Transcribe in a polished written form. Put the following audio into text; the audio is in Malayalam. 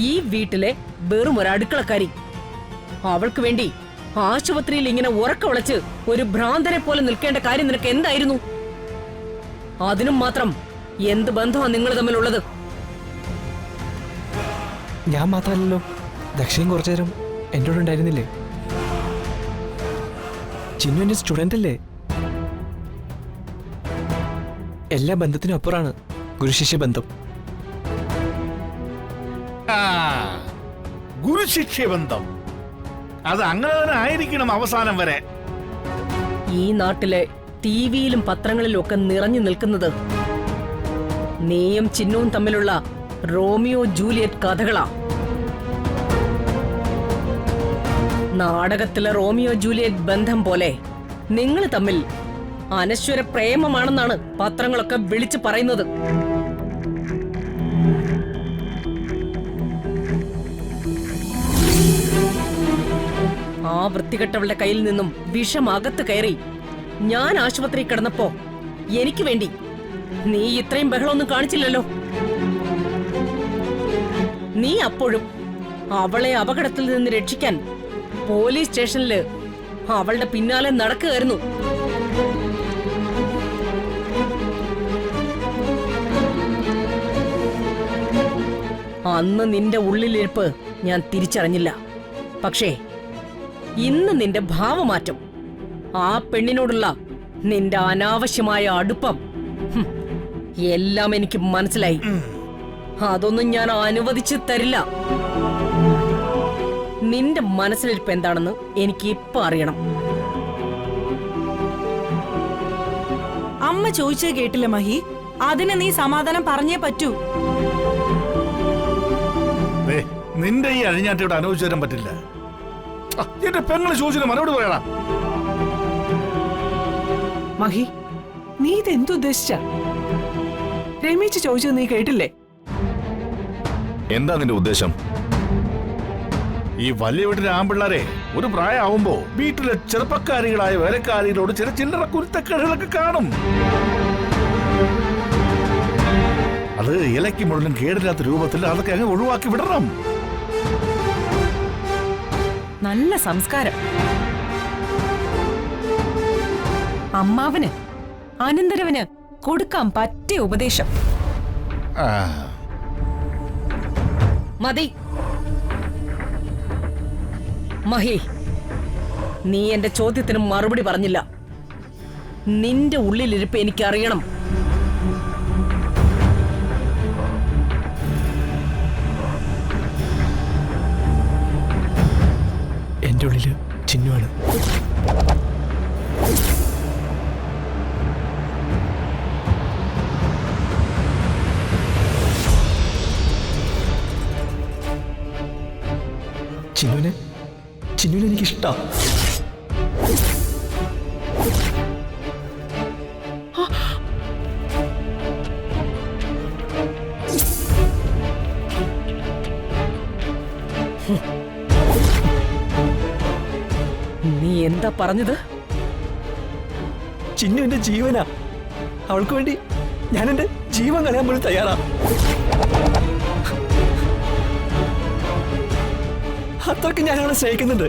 ഈ വീട്ടിലെ വെറും ഒരു അടുക്കളക്കാരി. അവൾക്ക് വേണ്ടി ആശുപത്രിയിൽ ഇങ്ങനെ ഉറക്ക വിളച്ച് ഒരു ഭ്രാന്തനെ പോലെ നിൽക്കേണ്ട കാര്യം നിനക്ക് എന്തായിരുന്നു? അതിനും മാത്രം എന്ത് ബന്ധമാണ് നിങ്ങൾ തമ്മിലുള്ളത്? ഞാൻ മാത്രമല്ലല്ലോ, ദക്ഷയും കുറച്ചു നേരം എൻ്റെ കൂടെ ഉണ്ടായിരുന്നില്ലേ? ചിന്നു എൻ്റെ സ്റ്റുഡൻ്റ് അല്ലേ? എല്ലാ ബന്ധത്തിനും അപ്പുറമാണ് ഗുരുശിഷ്യ ബന്ധം. ഗുരുശിഷ്യ ബന്ധം അത് അങ്ങനെ തന്നെ ആയിരിക്കണം അവസാനം വരെ. ഈ നാട്ടിലെ ടിവിയിലും പത്രങ്ങളിലും ഒക്കെ നിറഞ്ഞു നിൽക്കുന്നത് നീയും ചിന്നുവും തമ്മിലുള്ള റോമിയോ ജൂലിയറ്റ് കഥകളാ. നാടകത്തിലെ റോമിയോ ജൂലിയറ്റ് ബന്ധം പോലെ നിങ്ങൾ തമ്മിൽ അനശ്വര പ്രേമമാണെന്നാണ് പത്രങ്ങളൊക്കെ വിളിച്ചു പറയുന്നത്. ആ വൃത്തികെട്ടവളുടെ കയ്യിൽ നിന്നും വിഷം അകത്ത് കയറി ഞാൻ ആശുപത്രി കിടന്നപ്പോ എനിക്ക് വേണ്ടി നീ ഇത്രയും ബഹളമൊന്നും കാണിച്ചില്ലല്ലോ. നീ അപ്പോഴും അവളെ അപകടത്തിൽ നിന്ന് രക്ഷിക്കാൻ പോലീസ് സ്റ്റേഷനില് അവളുടെ പിന്നാലെ നടക്കുകയായിരുന്നു. അന്ന് നിന്റെ ഉള്ളിലിരിപ്പ് ഞാൻ തിരിച്ചറിഞ്ഞില്ല. പക്ഷേ ഇന്ന് നിന്റെ ഭാവമാറ്റം, ആ പെണ്ണിനോടുള്ള നിന്റെ അനാവശ്യമായ അടുപ്പം, എല്ലാം എനിക്ക് മനസ്സിലായി. അതൊന്നും ഞാൻ അനുവദിച്ചു തരില്ല. നിന്റെ മനസ്സിലിരിപ്പ് എന്താണെന്ന് എനിക്ക് ഇപ്പൊ അറിയണം. അമ്മ ചോദിച്ചത് കേട്ടില്ല മഹി, അതിന് നീ സമാധാനം പറഞ്ഞേ പറ്റൂ. നിന്റെ ഈ അഴിഞ്ഞാട്ടയോട് അനുവദിച്ചു തരാൻ പറ്റില്ല. എന്റെ പെങ്ങളെ ചോദിച്ചിട്ട് മറുപടി പറയണം. മഹി, നീ ഇതെന്തുദ്ദേശിച്ച? രമേശ് ചോദിച്ചത് നീ കേട്ടില്ലേ? എന്താ നിന്റെ ഉദ്ദേശം? ഈ വലിയ വീട്ടിലെ ആമ്പിള്ളാരെ ഒരു പ്രായമാവുമ്പോ വീട്ടിലെ ചെറുപ്പക്കാരികളായ വേലക്കാരികളോട് ചില ചില്ലറ കുരുത്തക്കേടുകളൊക്കെ കാണും. അത് ഇലയ്ക്ക് മുഴുവൻ കേടില്ലാത്ത രൂപത്തിൽ അതൊക്കെ അങ്ങ് ഒഴിവാക്കി വിടണം. നല്ല സംസ്കാരം. അമ്മാവന് അനന്തരവന് കൊടുക്കാൻ പറ്റിയ ഉപദേശം. മതി മഹി, നീ എന്റെ ചോദ്യത്തിന് മറുപടി പറഞ്ഞില്ല. നിന്റെ ഉള്ളിലിരിപ്പ് എനിക്കറിയണം. എൻ്റെ ഉള്ളില് ചിന്നുവാണ്. ചിന്നുവിനെ എനിക്കിഷ്ടം. നീ എന്താ പറഞ്ഞത്? ചിന്നു എന്റെ ജീവനാ. അവൾക്ക് വേണ്ടി ഞാൻ എന്റെ ജീവൻ കളയാൻ പോലും തയ്യാറാ. അത്രയ്ക്ക് ഞാൻ അവളെ സ്നേഹിക്കുന്നുണ്ട്.